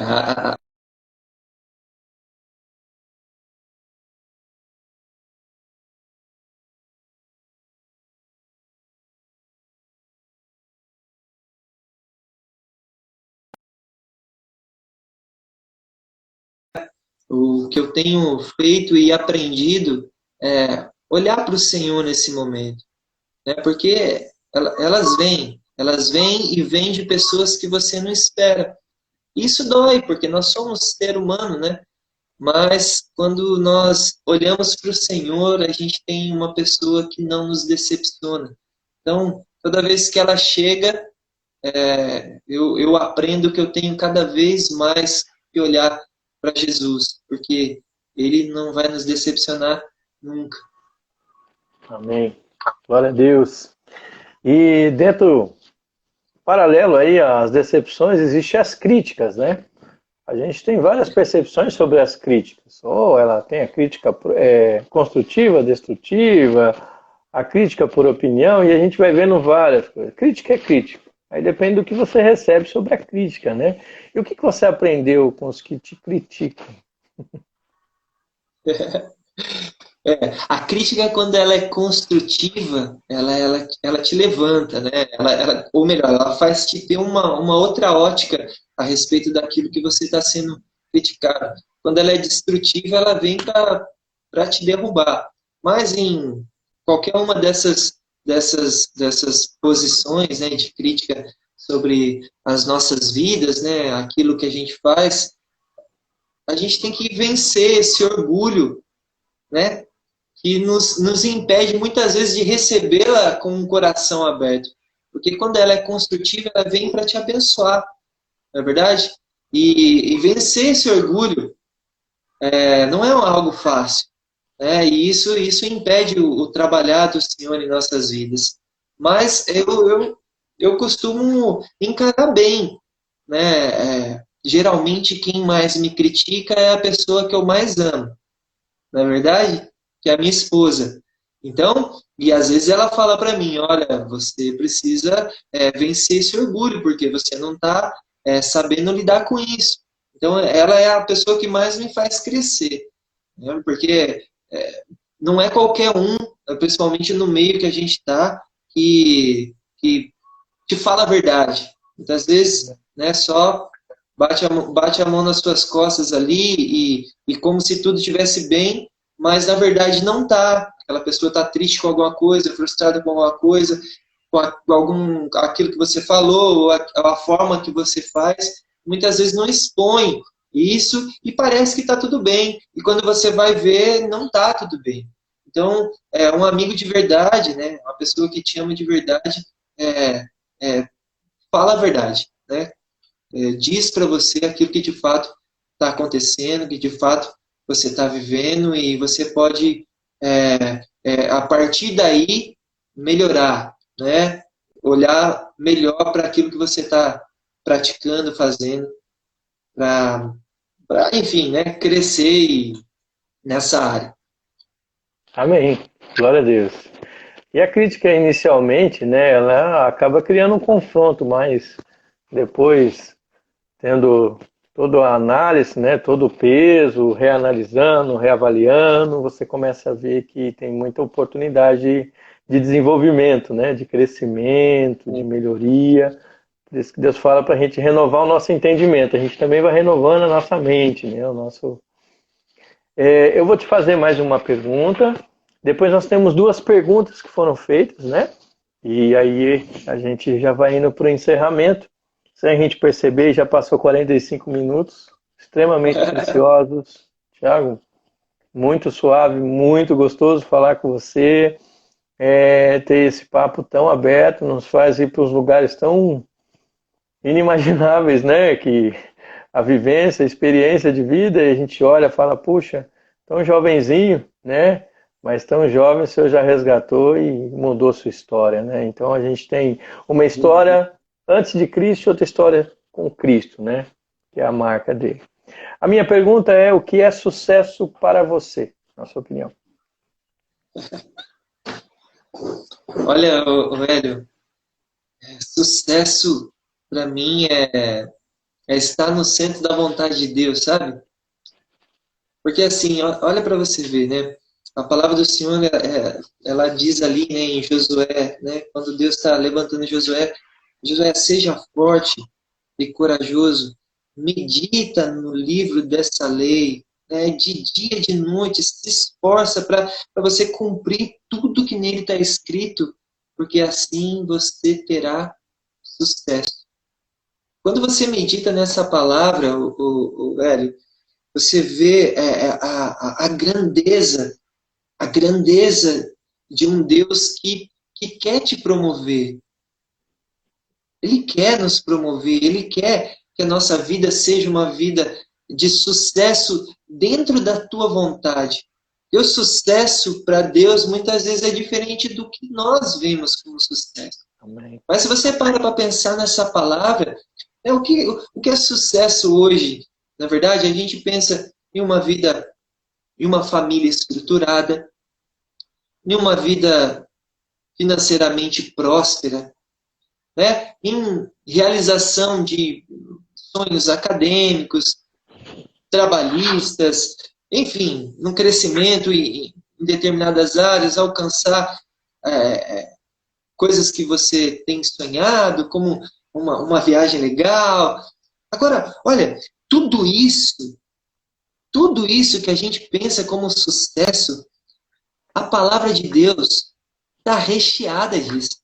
o que eu tenho feito e aprendido é olhar para o Senhor nesse momento. Né? Porque elas vêm e vêm de pessoas que você não espera. Isso dói, porque nós somos ser humano, né? Mas quando nós olhamos para o Senhor, a gente tem uma pessoa que não nos decepciona. Então, toda vez que ela chega, eu aprendo que eu tenho cada vez mais que olhar para Jesus, porque Ele não vai nos decepcionar nunca. Amém. Glória a Deus. E dentro, paralelo aí às decepções, existem as críticas, né? A gente tem várias percepções sobre as críticas. Ou ela tem a crítica construtiva, destrutiva, a crítica por opinião, e a gente vai vendo várias coisas. Crítica é crítica. Aí depende do que você recebe sobre a crítica, né? E o que você aprendeu com os que te criticam? A crítica, quando ela é construtiva, ela te levanta, né? Ou melhor, ela faz te ter uma outra ótica a respeito daquilo que você está sendo criticado. Quando ela é destrutiva, ela vem para te derrubar. Mas em qualquer uma dessas posições, né, de crítica sobre as nossas vidas, né, aquilo que a gente faz, a gente tem que vencer esse orgulho, né? Que nos impede muitas vezes de recebê-la com um coração aberto. Porque quando ela é construtiva, ela vem para te abençoar, não é verdade? E vencer esse orgulho não é algo fácil. Né? E isso impede o trabalhar do Senhor em nossas vidas. Mas eu costumo encarar bem. Né? Geralmente, quem mais me critica é a pessoa que eu mais amo. Não é verdade? Que é a minha esposa. Então, e às vezes ela fala para mim, olha, você precisa vencer esse orgulho, porque você não está sabendo lidar com isso. Então, ela é a pessoa que mais me faz crescer. Né? Porque não é qualquer um, principalmente no meio que a gente está, que te fala a verdade. Muitas vezes, né, só bate a mão nas suas costas ali e como se tudo estivesse bem, mas na verdade não está. Aquela pessoa está triste com alguma coisa, frustrada com alguma coisa, com aquilo que você falou, ou a forma que você faz. Muitas vezes não expõe isso e parece que está tudo bem. E quando você vai ver, não está tudo bem. Então, um amigo de verdade, né, uma pessoa que te ama de verdade, fala a verdade, né? Diz para você aquilo que de fato está acontecendo, que de fato você está vivendo e você pode, a partir daí, melhorar, né? Olhar melhor para aquilo que você está praticando, fazendo, para, enfim, né? Crescer nessa área. Amém. Glória a Deus. E a crítica inicialmente, né, ela acaba criando um confronto mais depois tendo toda a análise, né, todo o peso, reanalisando, reavaliando, você começa a ver que tem muita oportunidade de desenvolvimento, né, de crescimento, de melhoria. Por isso que Deus fala para a gente renovar o nosso entendimento. A gente também vai renovando a nossa mente, né, o nosso. Eu vou te fazer mais uma pergunta. Depois nós temos duas perguntas que foram feitas, né? E aí a gente já vai indo para o encerramento. Sem a gente perceber, já passou 45 minutos, extremamente preciosos. Tiago, muito suave, muito gostoso falar com você. Ter esse papo tão aberto, nos faz ir para os lugares tão inimagináveis, né? Que a vivência, a experiência de vida, e a gente olha e fala, puxa, tão jovenzinho, né? Mas tão jovem, o Senhor já resgatou e mudou sua história, né? Então a gente tem uma história antes de Cristo e outra história com Cristo, né? Que é a marca dele. A minha pergunta é, o que é sucesso para você, na sua opinião? Olha, Hélio, sucesso para mim é estar no centro da vontade de Deus, sabe? Porque assim, olha para você ver, né? A palavra do Senhor, ela diz ali, né, em Josué, né? Quando Deus está levantando Josué, Josué, seja forte e corajoso, medita no livro dessa lei, né? De dia e de noite, se esforça para você cumprir tudo que nele está escrito, porque assim você terá sucesso. Quando você medita nessa palavra, o Hélio, você vê a grandeza de um Deus que quer te promover. Ele quer nos promover, Ele quer que a nossa vida seja uma vida de sucesso dentro da tua vontade. E o sucesso para Deus muitas vezes é diferente do que nós vemos como sucesso. Amém. Mas se você para pensar nessa palavra, o que é sucesso hoje? Na verdade, a gente pensa em uma vida, em uma família estruturada, em uma vida financeiramente próspera, né? Em realização de sonhos acadêmicos, trabalhistas, enfim, num crescimento em determinadas áreas, alcançar coisas que você tem sonhado, como uma viagem legal. Agora, olha, tudo isso que a gente pensa como sucesso, a palavra de Deus está recheada disso.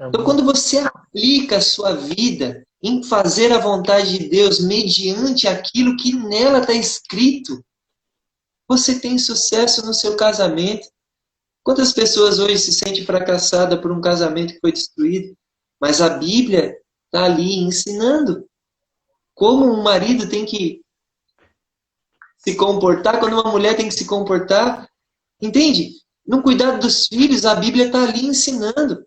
Então, quando você aplica a sua vida em fazer a vontade de Deus mediante aquilo que nela está escrito, você tem sucesso no seu casamento. Quantas pessoas hoje se sentem fracassadas por um casamento que foi destruído? Mas a Bíblia está ali ensinando como um marido tem que se comportar, quando uma mulher tem que se comportar. Entende? No cuidado dos filhos, a Bíblia está ali ensinando.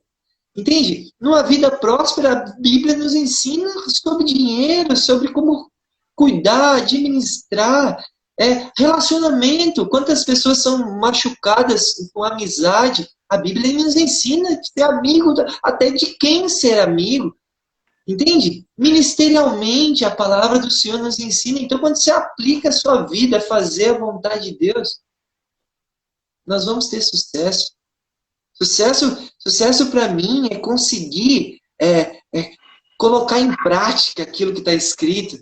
Entende? Numa vida próspera, a Bíblia nos ensina sobre dinheiro, sobre como cuidar, administrar, relacionamento. Quantas pessoas são machucadas com amizade? A Bíblia nos ensina a ser amigo, até de quem ser amigo. Entende? Ministerialmente, a palavra do Senhor nos ensina. Então, quando você aplica a sua vida a fazer a vontade de Deus, nós vamos ter sucesso. Sucesso para mim é conseguir colocar em prática aquilo que está escrito,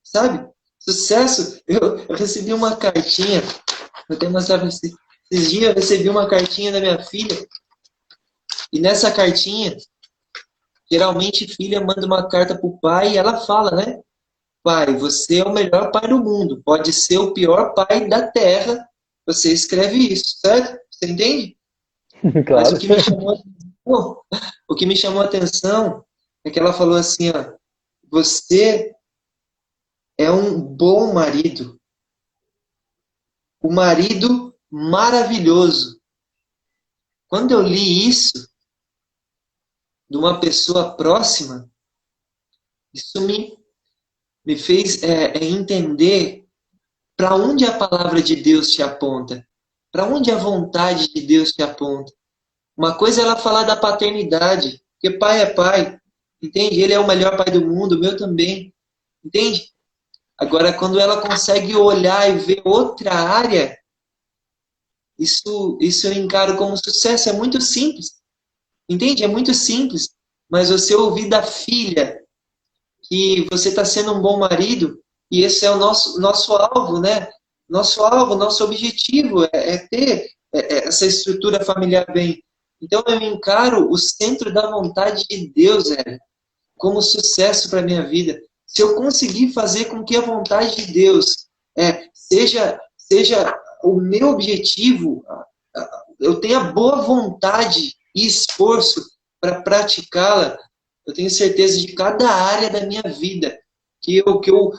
sabe? Sucesso, eu recebi uma cartinha, eu até mostrar para vocês. Esses dias eu recebi uma cartinha da minha filha, e nessa cartinha, geralmente filha manda uma carta para o pai e ela fala, né? Pai, você é o melhor pai do mundo, pode ser o pior pai da terra, você escreve isso, certo? Você entende? Claro. Mas o que me chamou a atenção é que ela falou assim, ó, você é um bom marido. O marido maravilhoso. Quando eu li isso de uma pessoa próxima, isso me fez entender para onde a palavra de Deus te aponta. Para onde a vontade de Deus te aponta. Uma coisa é ela falar da paternidade, porque pai é pai. entende? Ele é o melhor pai do mundo, o meu também, entende? Agora, quando ela consegue olhar e ver outra área, isso eu encaro como sucesso. É muito simples, entende? É muito simples. Mas você ouvir da filha que você está sendo um bom marido, e esse é o nosso alvo, né? Nosso alvo, nosso objetivo é ter essa estrutura familiar bem. Então eu encaro o centro da vontade de Deus, como sucesso para a minha vida. Se eu conseguir fazer com que a vontade de Deus seja o meu objetivo, eu tenha boa vontade e esforço para praticá-la, eu tenho certeza de cada área da minha vida que eu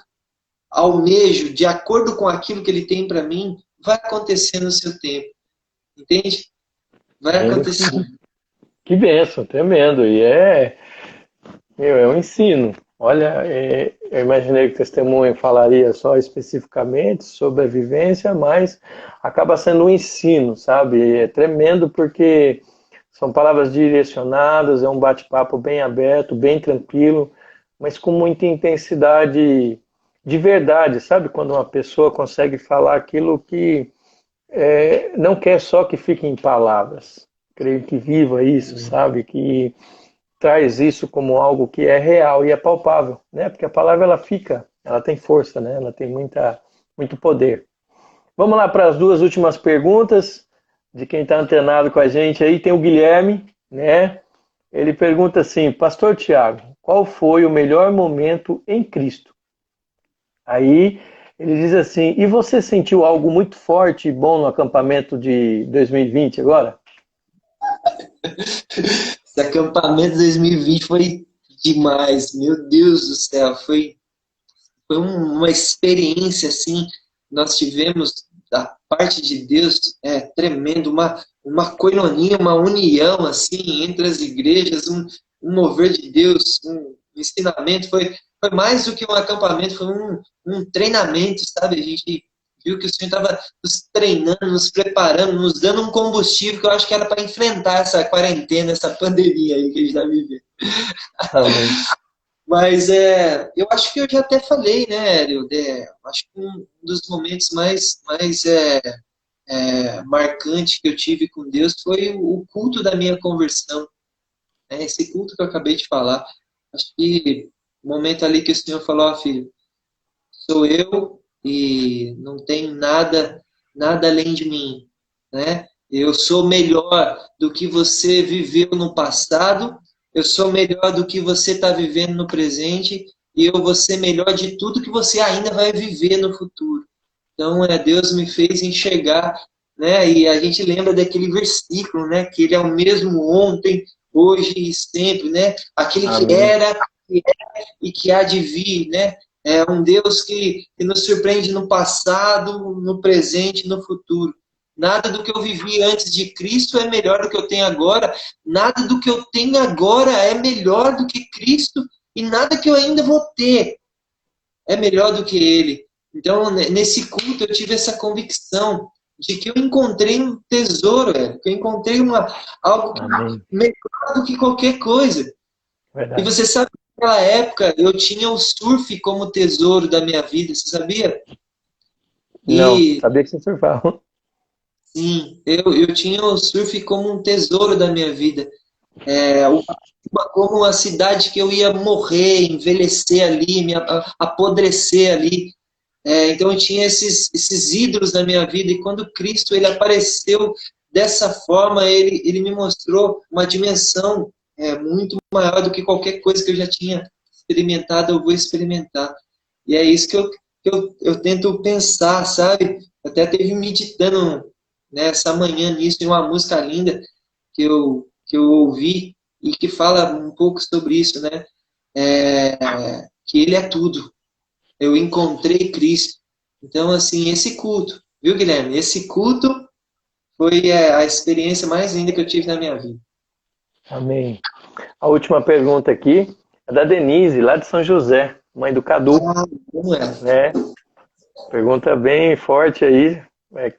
almejo, de acordo com aquilo que ele tem para mim, vai acontecer no seu tempo. Entende? Vai Ainda acontecer. assim, que bênção, tremendo. E é um ensino. Olha, eu imaginei que o testemunho falaria só especificamente sobre a vivência, mas acaba sendo um ensino, sabe? É tremendo porque são palavras direcionadas, é um bate-papo bem aberto, bem tranquilo, mas com muita intensidade de verdade, sabe? Quando uma pessoa consegue falar aquilo que não quer só que fique em palavras. Creio que viva isso, sabe? Que traz isso como algo que é real e é palpável, né? Porque a palavra ela fica, ela tem força, né? Ela tem muito poder. Vamos lá para as duas últimas perguntas de quem está antenado com a gente aí. Tem o Guilherme, né? Ele pergunta assim, Pastor Tiago, qual foi o melhor momento em Cristo? Aí ele diz assim, e você sentiu algo muito forte e bom no acampamento de 2020 agora? Esse acampamento 2020 foi demais. Meu Deus do céu. Foi uma experiência assim. Nós tivemos da parte de Deus tremendo, uma coinonia, uma união assim entre as igrejas, um mover de Deus, um ensinamento. Foi mais do que um acampamento, foi um treinamento, sabe? A gente viu que o Senhor estava nos treinando, nos preparando, nos dando um combustível que eu acho que era para enfrentar essa quarentena, essa pandemia aí que a gente está vivendo. Amém. Mas eu acho que eu já até falei, né, Hélio? Acho que um dos momentos mais marcantes que eu tive com Deus foi o culto da minha conversão. Né? Esse culto que eu acabei de falar. Acho que o momento ali que o Senhor falou, ó, filho, sou eu e não tem nada além de mim, né? Eu sou melhor do que você viveu no passado, eu sou melhor do que você está vivendo no presente e eu vou ser melhor de tudo que você ainda vai viver no futuro. Então, Deus me fez enxergar, né? E a gente lembra daquele versículo, né? Que ele é o mesmo ontem, hoje e sempre, né? Aquele que Amém. era, que é e que há de vir, né? É um Deus que nos surpreende no passado, no presente e no futuro. Nada do que eu vivi antes de Cristo é melhor do que eu tenho agora. Nada do que eu tenho agora é melhor do que Cristo. E nada que eu ainda vou ter é melhor do que Ele. Então, nesse culto, eu tive essa convicção de que eu encontrei um tesouro, que eu encontrei algo Amém. melhor do que qualquer coisa. E Verdade. você sabe que naquela época eu tinha o surf como tesouro da minha vida, você sabia? Não, E sabia que você surfava. sim, eu tinha o surf como um tesouro da minha vida. Como uma cidade que eu ia morrer, envelhecer ali, apodrecer ali. Então eu tinha esses ídolos na minha vida e quando Cristo ele apareceu dessa forma, ele me mostrou uma dimensão muito maior do que qualquer coisa que eu já tinha experimentado, eu vou experimentar. E é isso que eu tento pensar, sabe? Eu até teve meditando nessa manhã nisso, em uma música linda que eu ouvi e que fala um pouco sobre isso, né? Que ele é tudo. Eu encontrei Cristo. Então, assim, esse culto, viu, Guilherme? Esse culto foi a experiência mais linda que eu tive na minha vida. Amém. A última pergunta aqui é da Denise, lá de São José, mãe do Cadu, Ah, como é? né? Pergunta bem forte aí.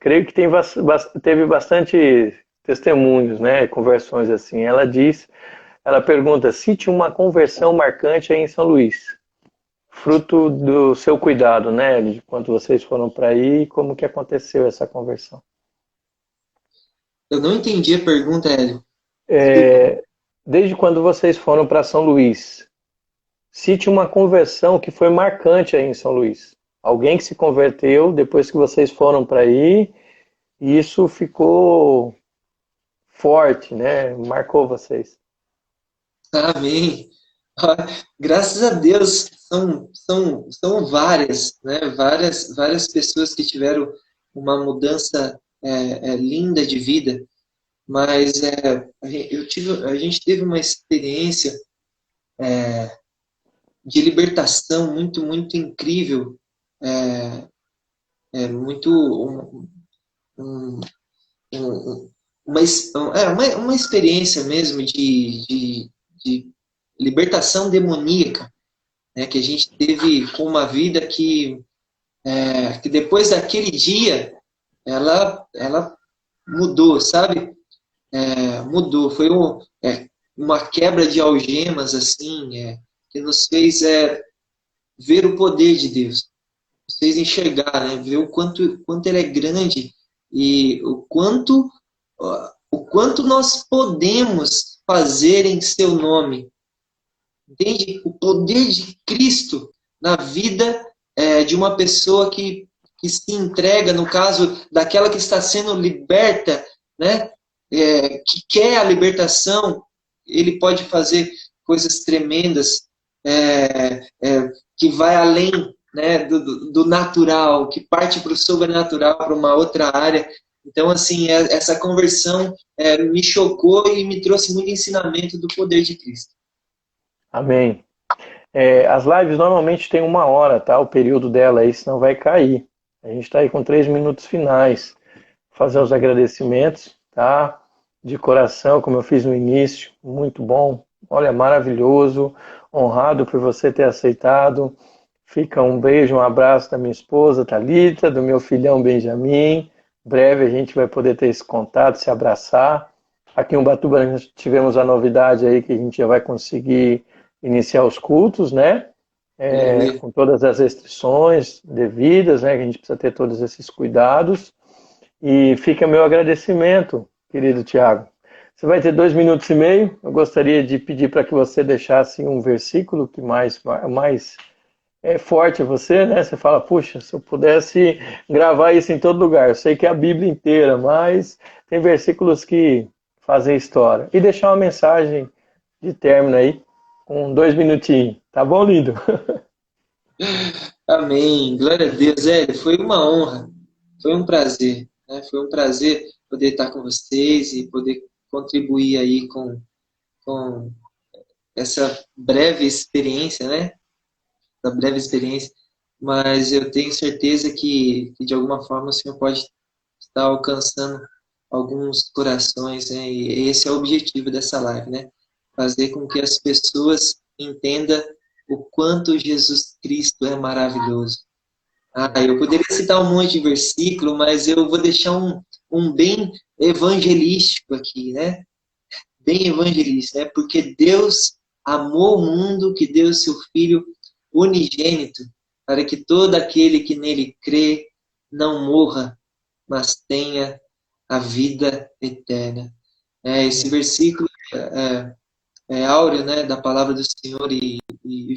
Creio que teve bastante testemunhos, né? Conversões assim. Ela diz Ela pergunta: cite uma conversão marcante aí em São Luís, fruto do seu cuidado, né? De quando vocês foram para aí, como que aconteceu essa conversão? Eu não entendi a pergunta, Hélio. Desculpa. É, desde quando vocês foram para São Luís, cite uma conversão que foi marcante aí em São Luís. Alguém que se converteu depois que vocês foram para aí, e isso ficou forte, né? Marcou vocês. Amém. Ah, graças a Deus, são várias, né? Várias pessoas que tiveram uma mudança linda de vida, mas a gente teve uma experiência de libertação muito incrível, é, muito um, um, uma experiência mesmo de libertação demoníaca, né, que a gente teve com uma vida que depois daquele dia ela mudou, sabe? Mudou. Foi uma quebra de algemas assim, que nos fez ver o poder de Deus, nos fez enxergar, né? Ver quanto ele é grande e o quanto nós podemos fazer em seu nome. Entende? O poder de Cristo na vida de uma pessoa que se entrega, no caso daquela que está sendo liberta, né? Que quer a libertação, ele pode fazer coisas tremendas, que vai além, né, do natural, que parte para o sobrenatural, para uma outra área. Então, assim, essa conversão me chocou e me trouxe muito ensinamento do poder de Cristo. Amém. As lives normalmente têm 1 hora, tá? O período dela aí, senão vai cair. A gente está aí com 3 minutos finais. Fazer os agradecimentos, tá? De coração, como eu fiz no início. Muito bom. Olha, maravilhoso. Honrado por você ter aceitado. Fica um beijo, um abraço da minha esposa, Thalita, do meu filhão Benjamin. Breve a gente vai poder ter esse contato, se abraçar. Aqui em Ubatuba nós tivemos a novidade aí que a gente já vai conseguir iniciar os cultos, né? Com todas as restrições devidas, né? Que a gente precisa ter todos esses cuidados. E fica meu agradecimento, querido Tiago. Você vai ter 2 minutos e meio. Eu gostaria de pedir para que você deixasse um versículo que mais é forte a você, né? Você fala, puxa, se eu pudesse gravar isso em todo lugar. Eu sei que é a Bíblia inteira, mas tem versículos que fazem história. E deixar uma mensagem de término aí, com 2 minutinhos. Tá bom, lindo? Amém. Glória a Deus. Foi uma honra. Foi um prazer. Né? Foi um prazer poder estar com vocês e poder contribuir aí com essa breve experiência, né? Da breve experiência. Mas eu tenho certeza que de alguma forma o Senhor pode estar alcançando alguns corações, né? E esse é o objetivo dessa live, né? Fazer com que as pessoas entendam o quanto Jesus Cristo é maravilhoso. Eu poderia citar um monte de versículo, mas eu vou deixar um bem evangelístico aqui, né? Bem evangelista, né? Porque Deus amou o mundo, que deu seu Filho unigênito, para que todo aquele que nele crê não morra, mas tenha a vida eterna. Esse versículo é áureo, né, da palavra do Senhor e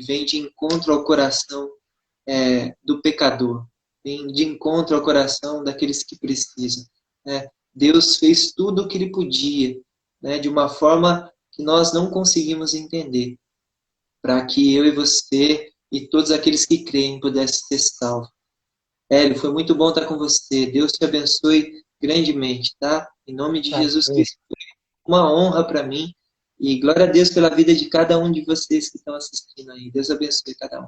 vem de encontro ao coração do pecador, vem de encontro ao coração daqueles que precisam. Né? Deus fez tudo o que ele podia, né, de uma forma que nós não conseguimos entender, para que eu e você e todos aqueles que creem pudessem ser salvos. Hélio, foi muito bom estar com você. Deus te abençoe grandemente, tá? Em nome de Jesus Amém. Cristo. Uma honra para mim. E glória a Deus pela vida de cada um de vocês que estão assistindo aí. Deus abençoe cada um.